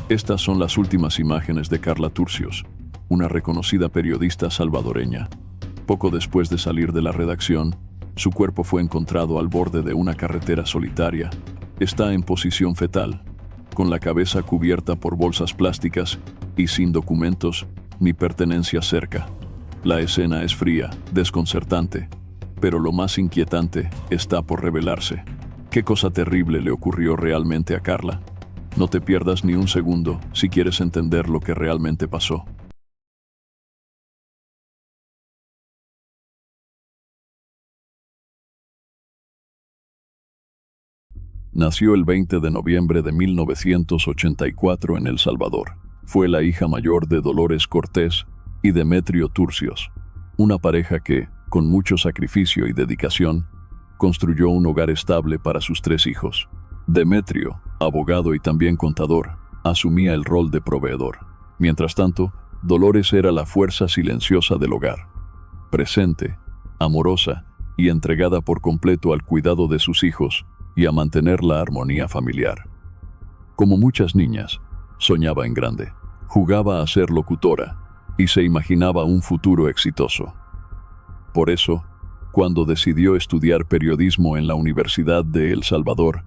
Estas son las últimas imágenes de Carla Turcios, una reconocida periodista salvadoreña. Poco después de salir de la redacción, su cuerpo fue encontrado al borde de una carretera solitaria. Está en posición fetal, con la cabeza cubierta por bolsas plásticas y sin documentos ni pertenencias cerca. La escena es fría, desconcertante, pero lo más inquietante está por revelarse. ¿Qué cosa terrible le ocurrió realmente a Carla? No te pierdas ni un segundo si quieres entender lo que realmente pasó. Nació el 20 de noviembre de 1984 en El Salvador. Fue la hija mayor de Dolores Cortés y Demetrio Turcios, una pareja que, con mucho sacrificio y dedicación, construyó un hogar estable para sus 3 hijos. Demetrio, abogado y también contador, asumía el rol de proveedor. Mientras tanto, Dolores era la fuerza silenciosa del hogar, presente, amorosa y entregada por completo al cuidado de sus hijos y a mantener la armonía familiar. Como muchas niñas, soñaba en grande, jugaba a ser locutora y se imaginaba un futuro exitoso. Por eso, cuando decidió estudiar periodismo en la Universidad de El Salvador,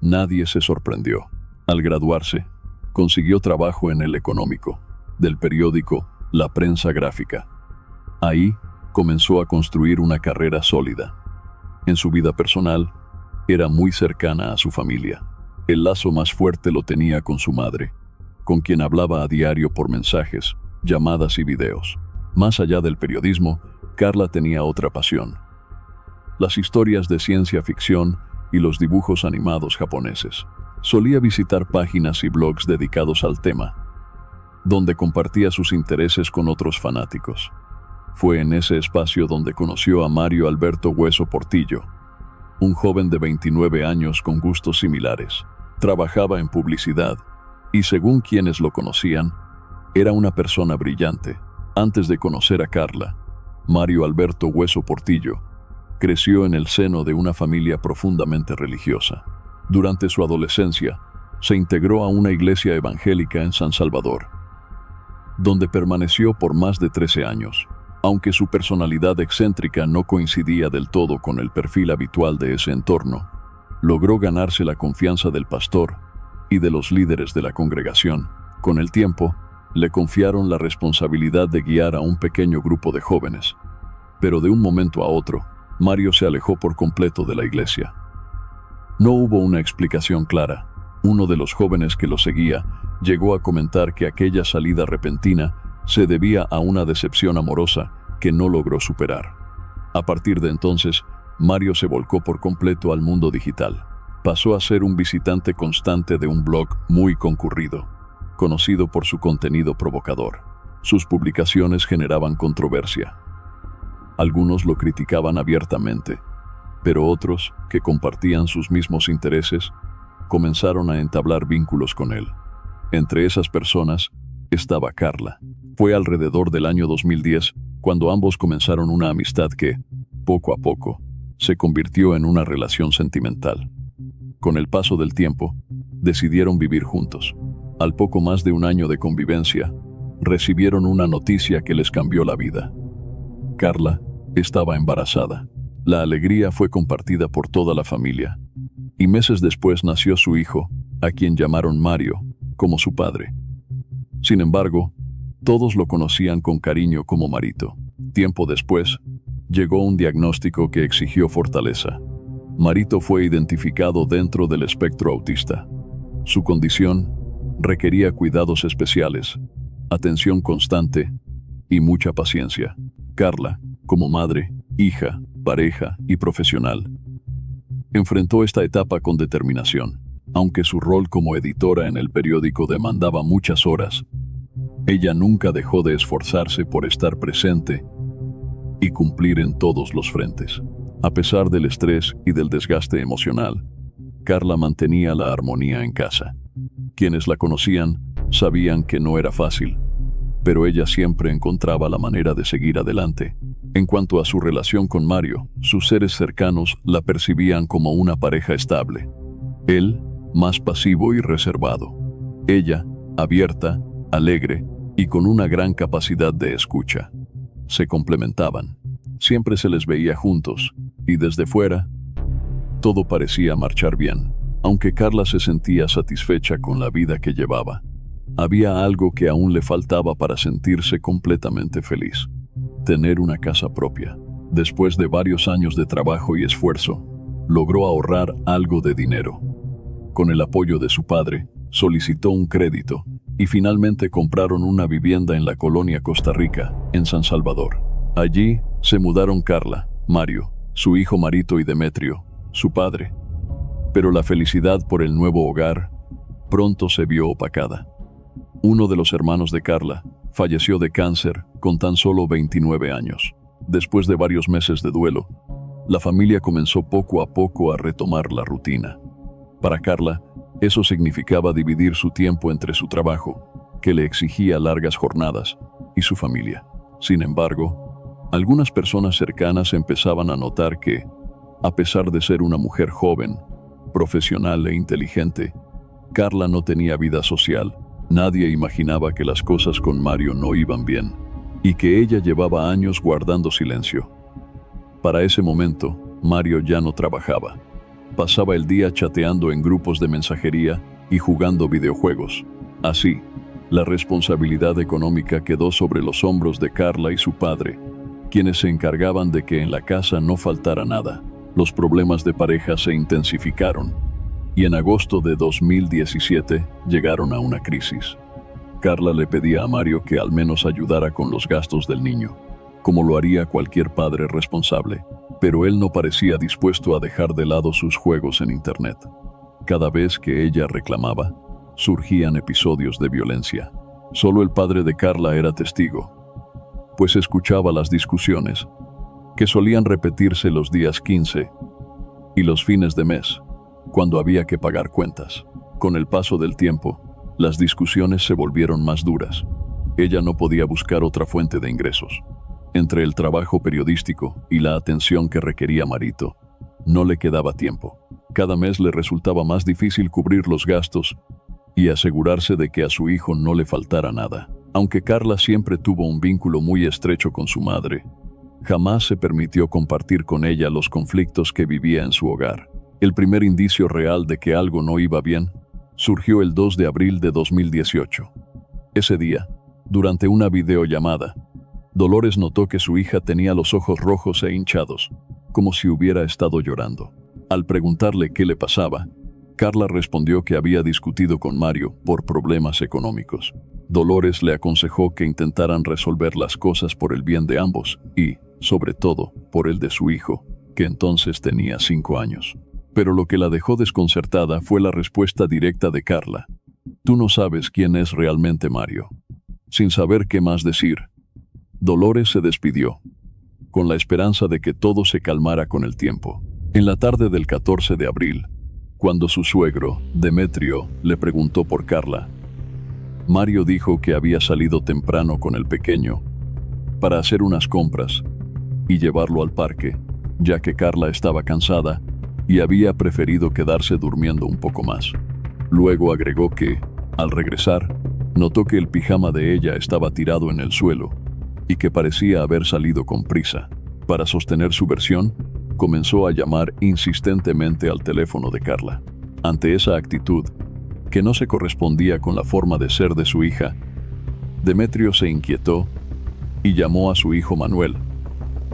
nadie se sorprendió. Al graduarse, consiguió trabajo en El Económico, del periódico La Prensa Gráfica. Ahí comenzó a construir una carrera sólida. En su vida personal, era muy cercana a su familia. El lazo más fuerte lo tenía con su madre, con quien hablaba a diario por mensajes, llamadas y videos. Más allá del periodismo, Carla tenía otra pasión: las historias de ciencia ficción y los dibujos animados japoneses. Solía visitar páginas y blogs dedicados al tema, donde compartía sus intereses con otros fanáticos. Fue en ese espacio donde conoció a Mario Alberto Hueso Portillo, un joven de 29 años con gustos similares. Trabajaba en publicidad y, según quienes lo conocían, era una persona brillante. Antes de conocer a Carla, Mario Alberto Hueso Portillo creció en el seno de una familia profundamente religiosa. Durante su adolescencia, se integró a una iglesia evangélica en San Salvador, donde permaneció por más de 13 años. Aunque su personalidad excéntrica no coincidía del todo con el perfil habitual de ese entorno, logró ganarse la confianza del pastor y de los líderes de la congregación. Con el tiempo, le confiaron la responsabilidad de guiar a un pequeño grupo de jóvenes. Pero de un momento a otro, Mario se alejó por completo de la iglesia. No hubo una explicación clara. Uno de los jóvenes que lo seguía llegó a comentar que aquella salida repentina se debía a una decepción amorosa que no logró superar. A partir de entonces, Mario se volcó por completo al mundo digital. Pasó a ser un visitante constante de un blog muy concurrido, conocido por su contenido provocador. Sus publicaciones generaban controversia. Algunos lo criticaban abiertamente, pero otros, que compartían sus mismos intereses, comenzaron a entablar vínculos con él. Entre esas personas estaba Carla. Fue alrededor del año 2010 cuando ambos comenzaron una amistad que, poco a poco, se convirtió en una relación sentimental. Con el paso del tiempo, decidieron vivir juntos. Al poco más de un año de convivencia, recibieron una noticia que les cambió la vida. Carla estaba embarazada. La alegría fue compartida por toda la familia, y meses después nació su hijo, a quien llamaron Mario, como su padre. Sin embargo, todos lo conocían con cariño como Marito. Tiempo después, llegó un diagnóstico que exigió fortaleza. Marito fue identificado dentro del espectro autista. Su condición requería cuidados especiales, atención constante y mucha paciencia. Carla, como madre, hija, pareja y profesional, enfrentó esta etapa con determinación. Aunque su rol como editora en el periódico demandaba muchas horas, ella nunca dejó de esforzarse por estar presente y cumplir en todos los frentes. A pesar del estrés y del desgaste emocional, Carla mantenía la armonía en casa. Quienes la conocían sabían que no era fácil, pero ella siempre encontraba la manera de seguir adelante. En cuanto a su relación con Mario, sus seres cercanos la percibían como una pareja estable. Él, más pasivo y reservado. Ella, abierta, alegre y con una gran capacidad de escucha. Se complementaban. Siempre se les veía juntos, y desde fuera, todo parecía marchar bien. Aunque Carla se sentía satisfecha con la vida que llevaba, había algo que aún le faltaba para sentirse completamente feliz: tener una casa propia. Después de varios años de trabajo y esfuerzo, logró ahorrar algo de dinero. Con el apoyo de su padre, solicitó un crédito y finalmente compraron una vivienda en la colonia Costa Rica, en San Salvador. Allí se mudaron Carla, Mario, su hijo Marito y Demetrio, su padre. Pero la felicidad por el nuevo hogar pronto se vio opacada. Uno de los hermanos de Carla falleció de cáncer con tan solo 29 años. Después de varios meses de duelo, la familia comenzó poco a poco a retomar la rutina. Para Carla, eso significaba dividir su tiempo entre su trabajo, que le exigía largas jornadas, y su familia. Sin embargo, algunas personas cercanas empezaban a notar que, a pesar de ser una mujer joven, profesional e inteligente, Carla no tenía vida social. Nadie imaginaba que las cosas con Mario no iban bien, y que ella llevaba años guardando silencio. Para ese momento, Mario ya no trabajaba. Pasaba el día chateando en grupos de mensajería y jugando videojuegos. Así, la responsabilidad económica quedó sobre los hombros de Carla y su padre, quienes se encargaban de que en la casa no faltara nada. Los problemas de pareja se intensificaron, y en agosto de 2017 llegaron a una crisis. Carla le pedía a Mario que al menos ayudara con los gastos del niño, como lo haría cualquier padre responsable, pero él no parecía dispuesto a dejar de lado sus juegos en Internet. Cada vez que ella reclamaba, surgían episodios de violencia. Solo el padre de Carla era testigo, pues escuchaba las discusiones, que solían repetirse los días 15 y los fines de mes, cuando había que pagar cuentas. Con el paso del tiempo, las discusiones se volvieron más duras. Ella no podía buscar otra fuente de ingresos. Entre el trabajo periodístico y la atención que requería Marito, no le quedaba tiempo. Cada mes le resultaba más difícil cubrir los gastos y asegurarse de que a su hijo no le faltara nada. Aunque Carla siempre tuvo un vínculo muy estrecho con su madre, jamás se permitió compartir con ella los conflictos que vivía en su hogar. El primer indicio real de que algo no iba bien surgió el 2 de abril de 2018. Ese día, durante una videollamada, Dolores notó que su hija tenía los ojos rojos e hinchados, como si hubiera estado llorando. Al preguntarle qué le pasaba, Carla respondió que había discutido con Mario por problemas económicos. Dolores le aconsejó que intentaran resolver las cosas por el bien de ambos y, sobre todo, por el de su hijo, que entonces tenía 5 años. Pero lo que la dejó desconcertada fue la respuesta directa de Carla: «Tú no sabes quién es realmente Mario». Sin saber qué más decir, Dolores se despidió, con la esperanza de que todo se calmara con el tiempo. En la tarde del 14 de abril, cuando su suegro, Demetrio, le preguntó por Carla, Mario dijo que había salido temprano con el pequeño para hacer unas compras y llevarlo al parque, ya que Carla estaba cansada y había preferido quedarse durmiendo un poco más. Luego agregó que, al regresar, notó que el pijama de ella estaba tirado en el suelo y que parecía haber salido con prisa. Para sostener su versión, comenzó a llamar insistentemente al teléfono de Carla. Ante esa actitud, que no se correspondía con la forma de ser de su hija, Demetrio se inquietó y llamó a su hijo Manuel,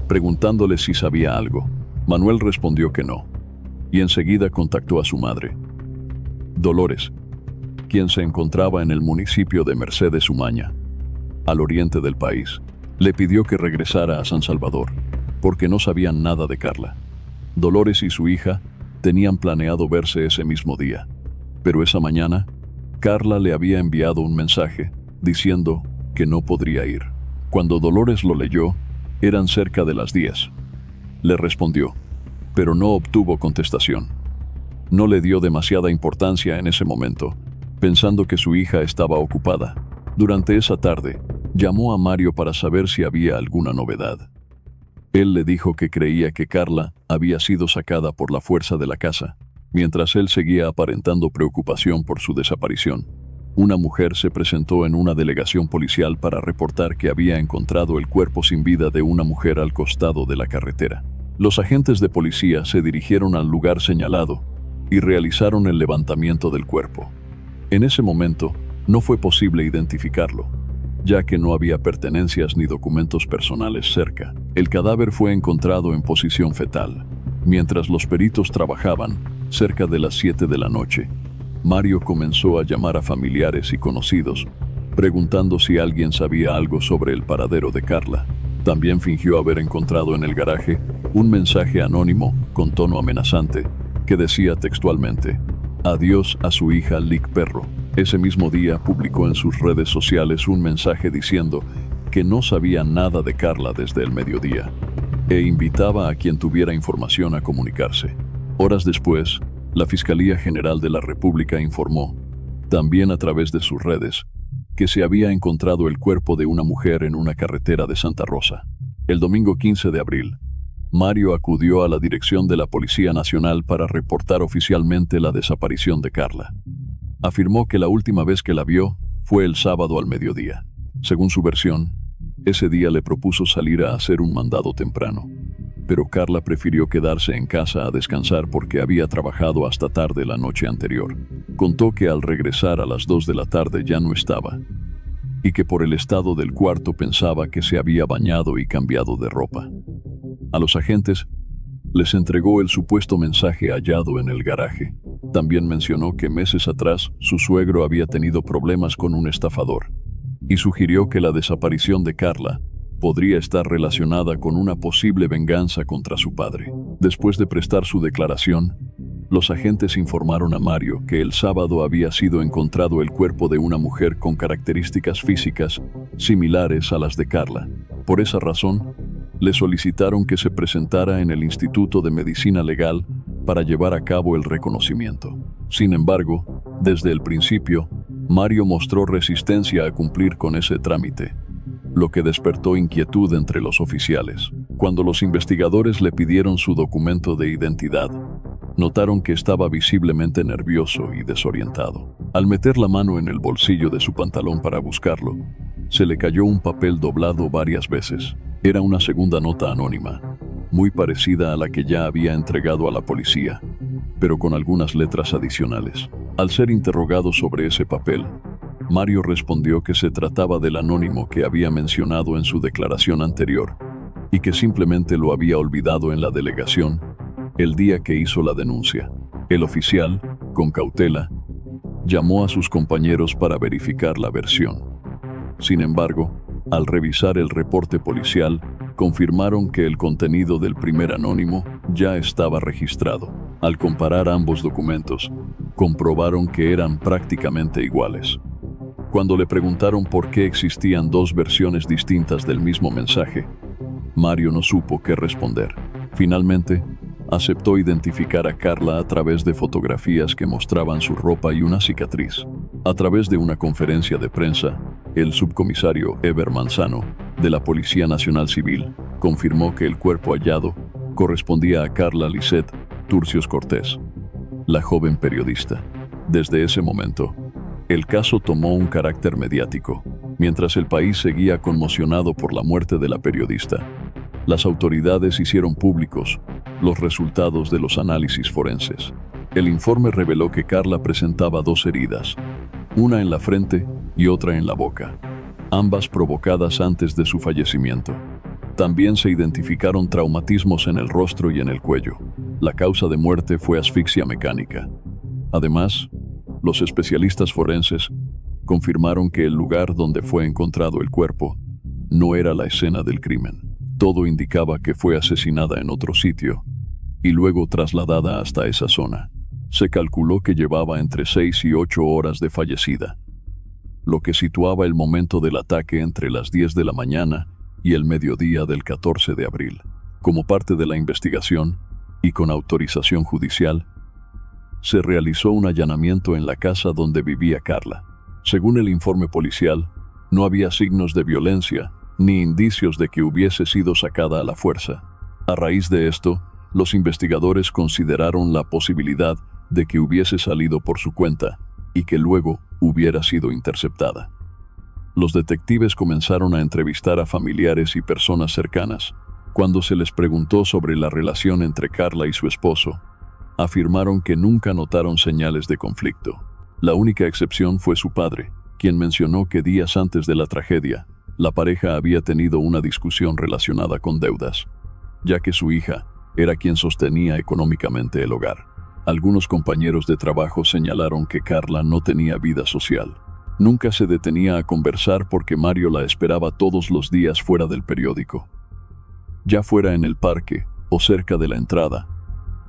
preguntándole si sabía algo. Manuel respondió que no, y enseguida contactó a su madre, Dolores, quien se encontraba en el municipio de Mercedes Umaña, al oriente del país. Le pidió que regresara a San Salvador, porque no sabían nada de Carla. Dolores y su hija tenían planeado verse ese mismo día, pero esa mañana, Carla le había enviado un mensaje diciendo que no podría ir. Cuando Dolores lo leyó, eran cerca de las 10. Le respondió, pero no obtuvo contestación. No le dio demasiada importancia en ese momento, pensando que su hija estaba ocupada. Durante esa tarde, llamó a Mario para saber si había alguna novedad. Él le dijo que creía que Carla había sido sacada por la fuerza de la casa, mientras él seguía aparentando preocupación por su desaparición. una mujer se presentó en una delegación policial para reportar que había encontrado el cuerpo sin vida de una mujer al costado de la carretera. Los agentes de policía se dirigieron al lugar señalado y realizaron el levantamiento del cuerpo. En ese momento, no fue posible identificarlo, ya que no había pertenencias ni documentos personales cerca. El cadáver fue encontrado en posición fetal. Mientras los peritos trabajaban, cerca de las 7 de la noche, Mario comenzó a llamar a familiares y conocidos, preguntando si alguien sabía algo sobre el paradero de Carla. También fingió haber encontrado en el garaje un mensaje anónimo con tono amenazante que decía textualmente: "Adiós a su hija Lick Perro". Ese mismo día publicó en sus redes sociales un mensaje diciendo que no sabía nada de Carla desde el mediodía e invitaba a quien tuviera información a comunicarse. Horas después, la Fiscalía General de la República informó, también a través de sus redes, que se había encontrado el cuerpo de una mujer en una carretera de Santa Rosa. El domingo 15 de abril, Mario acudió a la dirección de la Policía Nacional para reportar oficialmente la desaparición de Carla. Afirmó que la última vez que la vio fue el sábado al mediodía. Según su versión, ese día le propuso salir a hacer un mandado temprano, pero Carla prefirió quedarse en casa a descansar porque había trabajado hasta tarde la noche anterior. Contó que al regresar a las 2 de la tarde ya no estaba, y que por el estado del cuarto pensaba que se había bañado y cambiado de ropa. A los agentes les entregó el supuesto mensaje hallado en el garaje. También mencionó que meses atrás su suegro había tenido problemas con un estafador y sugirió que la desaparición de Carla podría estar relacionada con una posible venganza contra su padre. Después de prestar su declaración, los agentes informaron a Mario que el sábado había sido encontrado el cuerpo de una mujer con características físicas similares a las de Carla. Por esa razón, le solicitaron que se presentara en el Instituto de Medicina Legal para llevar a cabo el reconocimiento. Sin embargo, desde el principio, Mario mostró resistencia a cumplir con ese trámite, lo que despertó inquietud entre los oficiales. Cuando los investigadores le pidieron su documento de identidad, notaron que estaba visiblemente nervioso y desorientado. Al meter la mano en el bolsillo de su pantalón para buscarlo, se le cayó un papel doblado varias veces. Era una segunda nota anónima, muy parecida a la que ya había entregado a la policía, pero con algunas letras adicionales. Al ser interrogado sobre ese papel, Mario respondió que se trataba del anónimo que había mencionado en su declaración anterior y que simplemente lo había olvidado en la delegación el día que hizo la denuncia. El oficial, con cautela, llamó a sus compañeros para verificar la versión. Sin embargo, al revisar el reporte policial, confirmaron que el contenido del primer anónimo ya estaba registrado. Al comparar ambos documentos, comprobaron que eran prácticamente iguales. Cuando le preguntaron por qué existían dos versiones distintas del mismo mensaje, Mario no supo qué responder. Finalmente, aceptó identificar a Carla a través de fotografías que mostraban su ropa y una cicatriz. A través de una conferencia de prensa, el subcomisario Eber Manzano, de la Policía Nacional Civil, confirmó que el cuerpo hallado correspondía a Carla Lisset Turcios Cortés, la joven periodista. Desde ese momento, el caso tomó un carácter mediático. Mientras el país seguía conmocionado por la muerte de la periodista, las autoridades hicieron públicos los resultados de los análisis forenses. El informe reveló que Carla presentaba dos heridas, una en la frente y otra en la boca, ambas provocadas antes de su fallecimiento. También se identificaron traumatismos en el rostro y en el cuello. La causa de muerte fue asfixia mecánica. Además, los especialistas forenses confirmaron que el lugar donde fue encontrado el cuerpo no era la escena del crimen. Todo indicaba que fue asesinada en otro sitio y luego trasladada hasta esa zona. Se calculó que llevaba entre 6 y 8 horas de fallecida, lo que situaba el momento del ataque entre las 10 de la mañana y el mediodía del 14 de abril. Como parte de la investigación, y con autorización judicial, se realizó un allanamiento en la casa donde vivía Carla. Según el informe policial, no había signos de violencia ni indicios de que hubiese sido sacada a la fuerza. A raíz de esto, los investigadores consideraron la posibilidad de que hubiese salido por su cuenta y que luego hubiera sido interceptada. Los detectives comenzaron a entrevistar a familiares y personas cercanas. Cuando se les preguntó sobre la relación entre Carla y su esposo, afirmaron que nunca notaron señales de conflicto. La única excepción fue su padre, quien mencionó que días antes de la tragedia, la pareja había tenido una discusión relacionada con deudas, ya que su hija era quien sostenía económicamente el hogar. Algunos compañeros de trabajo señalaron que Carla no tenía vida social. Nunca se detenía a conversar porque Mario la esperaba todos los días fuera del periódico, ya fuera en el parque o cerca de la entrada,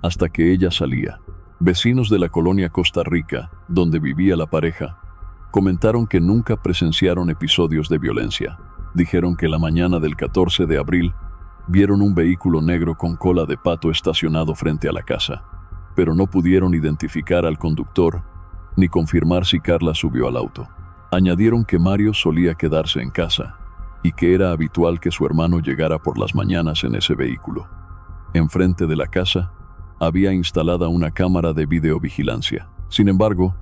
hasta que ella salía. Vecinos de la colonia Costa Rica, donde vivía la pareja, comentaron que nunca presenciaron episodios de violencia. Dijeron que la mañana del 14 de abril vieron un vehículo negro con cola de pato estacionado frente a la casa, pero no pudieron identificar al conductor ni confirmar si Carla subió al auto. Añadieron que Mario solía quedarse en casa y que era habitual que su hermano llegara por las mañanas en ese vehículo. Enfrente de la casa había instalada una cámara de videovigilancia. Sin embargo,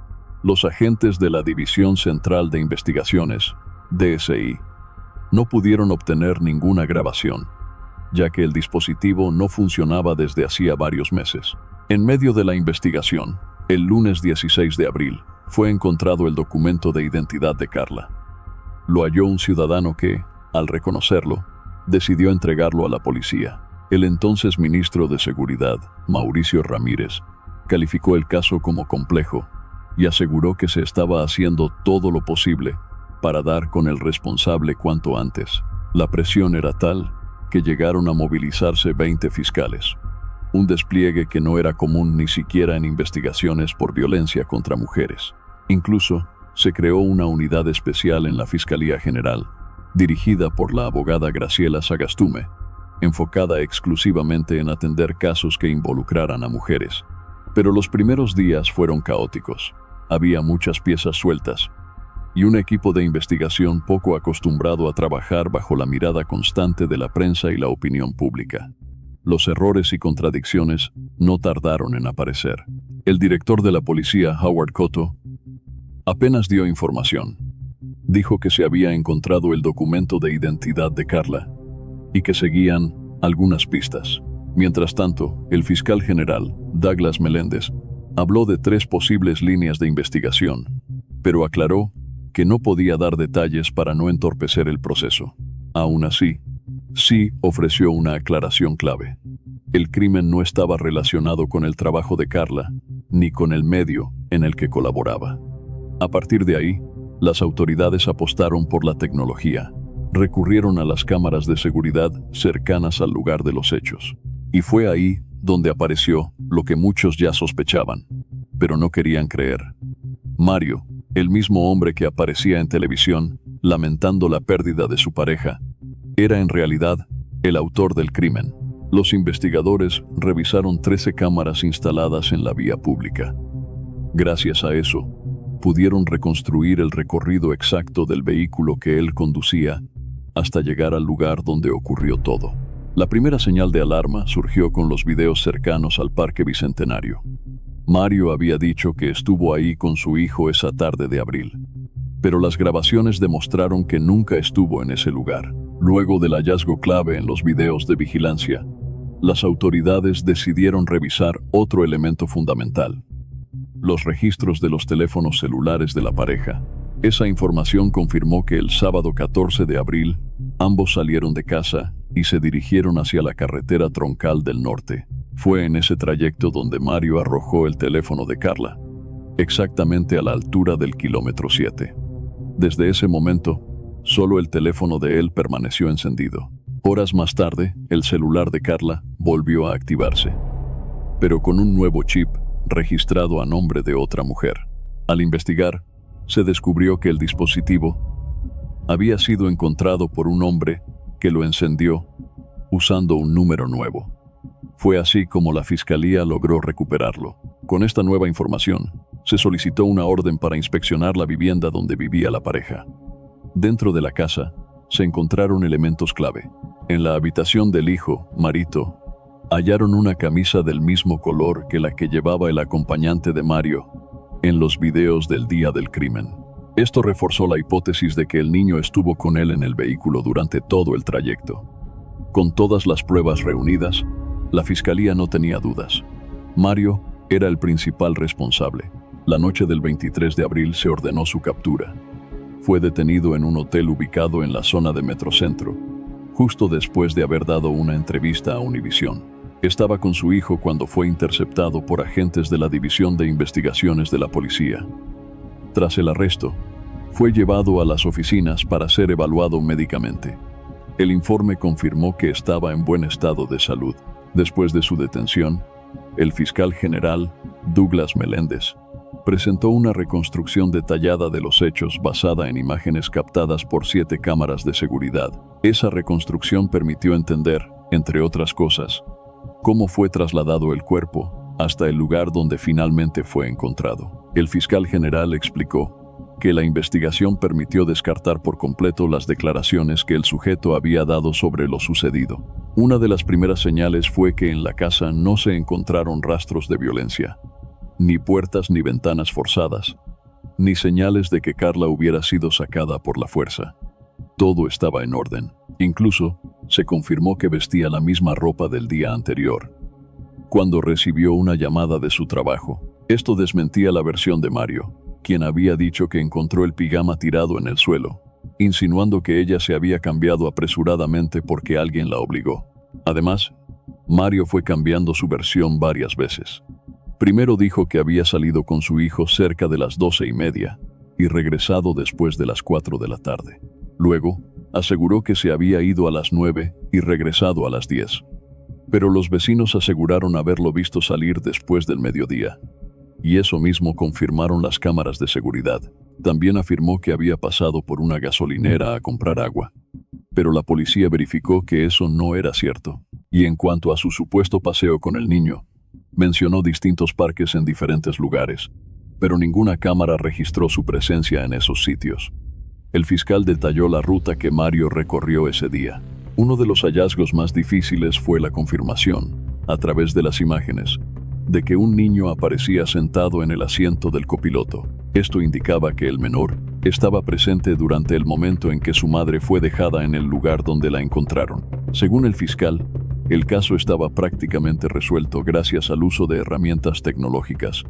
los agentes de la División Central de Investigaciones, DSI, no pudieron obtener ninguna grabación, ya que el dispositivo no funcionaba desde hacía varios meses. En medio de la investigación, el lunes 16 de abril, fue encontrado el documento de identidad de Carla. Lo halló un ciudadano que, al reconocerlo, decidió entregarlo a la policía. El entonces ministro de Seguridad, Mauricio Ramírez, calificó el caso como complejo y aseguró que se estaba haciendo todo lo posible para dar con el responsable cuanto antes. La presión era tal que llegaron a movilizarse 20 fiscales, un despliegue que no era común ni siquiera en investigaciones por violencia contra mujeres. Incluso, se creó una unidad especial en la Fiscalía General, dirigida por la abogada Graciela Sagastume, enfocada exclusivamente en atender casos que involucraran a mujeres. Pero los primeros días fueron caóticos. Había muchas piezas sueltas y un equipo de investigación poco acostumbrado a trabajar bajo la mirada constante de la prensa y la opinión pública. Los errores y contradicciones no tardaron en aparecer. El director de la policía, Howard Cotto, apenas dio información. Dijo que se había encontrado el documento de identidad de Carla y que seguían algunas pistas. Mientras tanto, el fiscal general, Douglas Meléndez, habló de 3 posibles líneas de investigación, pero aclaró que no podía dar detalles para no entorpecer el proceso. Aún así, sí ofreció una aclaración clave. El crimen no estaba relacionado con el trabajo de Carla, ni con el medio en el que colaboraba. A partir de ahí, las autoridades apostaron por la tecnología. Recurrieron a las cámaras de seguridad cercanas al lugar de los hechos. Y fue ahí donde apareció lo que muchos ya sospechaban, pero no querían creer. Mario, el mismo hombre que aparecía en televisión, lamentando la pérdida de su pareja, era en realidad el autor del crimen. Los investigadores revisaron 13 cámaras instaladas en la vía pública. Gracias a eso, pudieron reconstruir el recorrido exacto del vehículo que él conducía hasta llegar al lugar donde ocurrió todo. La primera señal de alarma surgió con los videos cercanos al Parque Bicentenario. Mario había dicho que estuvo ahí con su hijo esa tarde de abril, pero las grabaciones demostraron que nunca estuvo en ese lugar. Luego del hallazgo clave en los videos de vigilancia, las autoridades decidieron revisar otro elemento fundamental: los registros de los teléfonos celulares de la pareja. Esa información confirmó que el sábado 14 de abril, ambos salieron de casa y se dirigieron hacia la carretera troncal del norte. Fue en ese trayecto donde Mario arrojó el teléfono de Carla, exactamente a la altura del kilómetro 7. Desde ese momento, solo el teléfono de él permaneció encendido. Horas más tarde, el celular de Carla volvió a activarse, pero con un nuevo chip registrado a nombre de otra mujer. Al investigar, se descubrió que el dispositivo había sido encontrado por un hombre que lo encendió usando un número nuevo. Fue así como la fiscalía logró recuperarlo. Con esta nueva información, se solicitó una orden para inspeccionar la vivienda donde vivía la pareja. Dentro de la casa, se encontraron elementos clave. En la habitación del hijo, Marito, hallaron una camisa del mismo color que la que llevaba el acompañante de Mario, en los videos del día del crimen. Esto reforzó la hipótesis de que el niño estuvo con él en el vehículo durante todo el trayecto. Con todas las pruebas reunidas, la fiscalía no tenía dudas. Mario era el principal responsable. La noche del 23 de abril se ordenó su captura. Fue detenido en un hotel ubicado en la zona de Metrocentro, justo después de haber dado una entrevista a Univisión. Estaba con su hijo cuando fue interceptado por agentes de la División de Investigaciones de la policía. Tras el arresto, fue llevado a las oficinas para ser evaluado médicamente. El informe confirmó que estaba en buen estado de salud. Después de su detención, el fiscal general, Douglas Meléndez, presentó una reconstrucción detallada de los hechos basada en imágenes captadas por 7 cámaras de seguridad. Esa reconstrucción permitió entender, entre otras cosas, cómo fue trasladado el cuerpo hasta el lugar donde finalmente fue encontrado. El fiscal general explicó que la investigación permitió descartar por completo las declaraciones que el sujeto había dado sobre lo sucedido. Una de las primeras señales fue que en la casa no se encontraron rastros de violencia, ni puertas ni ventanas forzadas, ni señales de que Carla hubiera sido sacada por la fuerza. Todo estaba en orden. Incluso, se confirmó que vestía la misma ropa del día anterior. Cuando recibió una llamada de su trabajo, esto desmentía la versión de Mario, quien había dicho que encontró el pijama tirado en el suelo, insinuando que ella se había cambiado apresuradamente porque alguien la obligó. Además, Mario fue cambiando su versión varias veces. Primero dijo que había salido con su hijo cerca de las 12:30 y regresado después de las 4 de la tarde. Luego, aseguró que se había ido a las 9 y regresado a las 10. Pero los vecinos aseguraron haberlo visto salir después del mediodía. Y eso mismo confirmaron las cámaras de seguridad. También afirmó que había pasado por una gasolinera a comprar agua. Pero la policía verificó que eso no era cierto. Y en cuanto a su supuesto paseo con el niño, mencionó distintos parques en diferentes lugares, pero ninguna cámara registró su presencia en esos sitios. El fiscal detalló la ruta que Mario recorrió ese día. Uno de los hallazgos más difíciles fue la confirmación, a través de las imágenes, de que un niño aparecía sentado en el asiento del copiloto. Esto indicaba que el menor estaba presente durante el momento en que su madre fue dejada en el lugar donde la encontraron. Según el fiscal, el caso estaba prácticamente resuelto gracias al uso de herramientas tecnológicas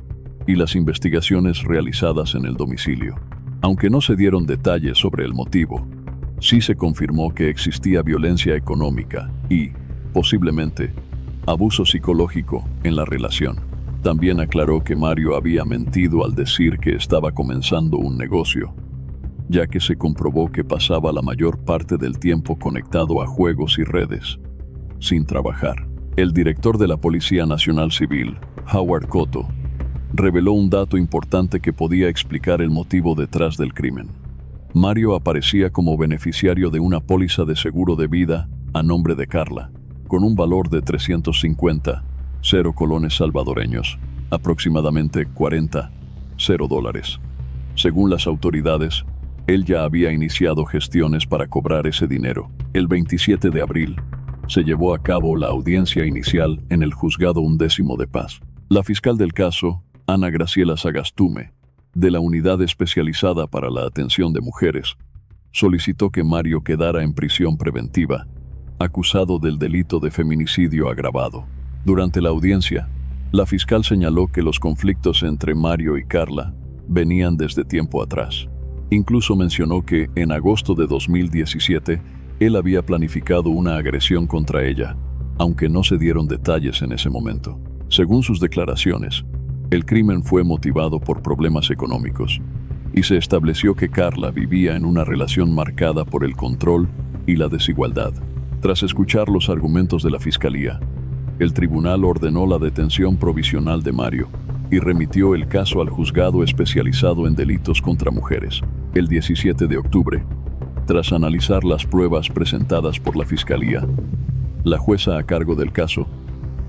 y las investigaciones realizadas en el domicilio. Aunque no se dieron detalles sobre el motivo, sí se confirmó que existía violencia económica y, posiblemente, abuso psicológico en la relación. También aclaró que Mario había mentido al decir que estaba comenzando un negocio, ya que se comprobó que pasaba la mayor parte del tiempo conectado a juegos y redes, sin trabajar. El director de la Policía Nacional Civil, Howard Cotto, reveló un dato importante que podía explicar el motivo detrás del crimen. Mario aparecía como beneficiario de una póliza de seguro de vida a nombre de Carla, con un valor de 350 colones salvadoreños, aproximadamente $40. Según las autoridades, él ya había iniciado gestiones para cobrar ese dinero. El 27 de abril, se llevó a cabo la audiencia inicial en el Juzgado 11º de Paz. La fiscal del caso, Ana Graciela Sagastume, de la Unidad Especializada para la Atención de Mujeres, solicitó que Mario quedara en prisión preventiva, acusado del delito de feminicidio agravado. Durante la audiencia, la fiscal señaló que los conflictos entre Mario y Carla venían desde tiempo atrás. Incluso mencionó que, en agosto de 2017, él había planificado una agresión contra ella, aunque no se dieron detalles en ese momento. Según sus declaraciones, el crimen fue motivado por problemas económicos, y se estableció que Carla vivía en una relación marcada por el control y la desigualdad. Tras escuchar los argumentos de la fiscalía, el tribunal ordenó la detención provisional de Mario y remitió el caso al juzgado especializado en delitos contra mujeres. El 17 de octubre, tras analizar las pruebas presentadas por la fiscalía, la jueza a cargo del caso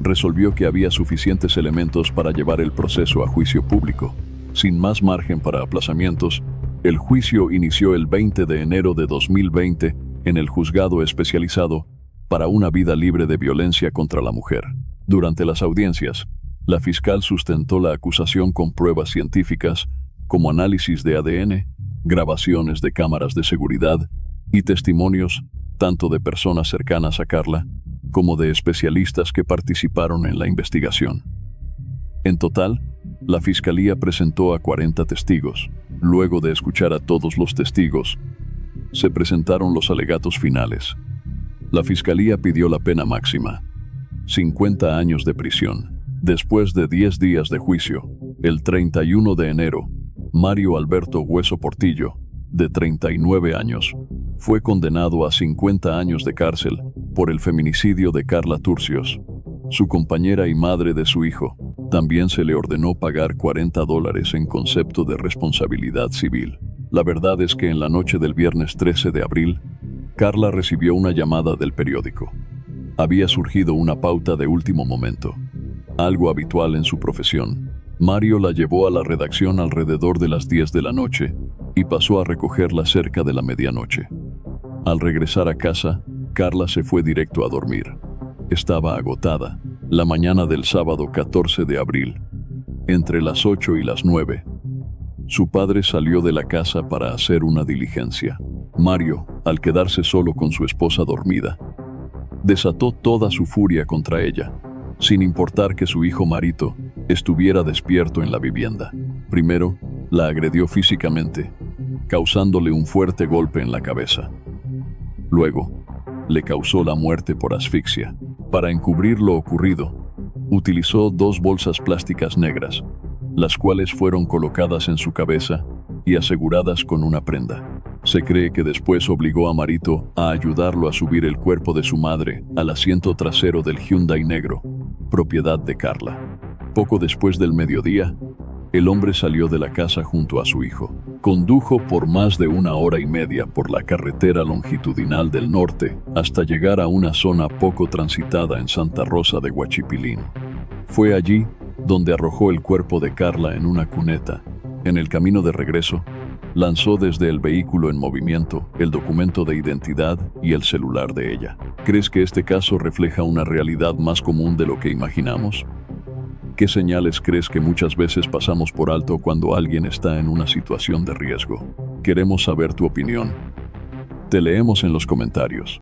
resolvió que había suficientes elementos para llevar el proceso a juicio público. Sin más margen para aplazamientos, el juicio inició el 20 de enero de 2020 en el juzgado especializado para una vida libre de violencia contra la mujer. Durante las audiencias, La fiscal sustentó la acusación con pruebas científicas, como análisis de ADN, grabaciones de cámaras de seguridad y testimonios tanto de personas cercanas a Carla como de especialistas que participaron en la investigación. En total, la fiscalía presentó a 40 testigos. Luego de escuchar a todos los testigos, se presentaron los alegatos finales. La fiscalía pidió la pena máxima, 50 años de prisión. Después de 10 días de juicio, el 31 de enero, Mario Alberto Hueso Portillo, de 39 años, fue condenado a 50 años de cárcel por el feminicidio de Carla Turcios, su compañera y madre de su hijo. También se le ordenó pagar $40 en concepto de responsabilidad civil. La verdad es que en la noche del viernes 13 de abril, Carla recibió una llamada del periódico. Había surgido una pauta de último momento, algo habitual en su profesión. Mario la llevó a la redacción alrededor de las 10 de la noche y pasó a recogerla cerca de la medianoche. Al regresar a casa, Carla se fue directo a dormir. Estaba agotada. La mañana del sábado 14 de abril, entre las 8 y las 9, su padre salió de la casa para hacer una diligencia. Mario, al quedarse solo con su esposa dormida, desató toda su furia contra ella, sin importar que su hijo Marito estuviera despierto en la vivienda. Primero, la agredió físicamente, causándole un fuerte golpe en la cabeza. Luego, le causó la muerte por asfixia. Para encubrir lo ocurrido, utilizó 2 bolsas plásticas negras, las cuales fueron colocadas en su cabeza y aseguradas con una prenda. Se cree que después obligó a Marito a ayudarlo a subir el cuerpo de su madre al asiento trasero del Hyundai negro, propiedad de Carla. Poco después del mediodía, el hombre salió de la casa junto a su hijo. Condujo por más de 1 hora y media por la carretera longitudinal del norte hasta llegar a una zona poco transitada en Santa Rosa de Huachipilín. Fue allí donde arrojó el cuerpo de Carla en una cuneta. En el camino de regreso, lanzó desde el vehículo en movimiento el documento de identidad y el celular de ella. ¿Crees que este caso refleja una realidad más común de lo que imaginamos? ¿Qué señales crees que muchas veces pasamos por alto cuando alguien está en una situación de riesgo? Queremos saber tu opinión. Te leemos en los comentarios.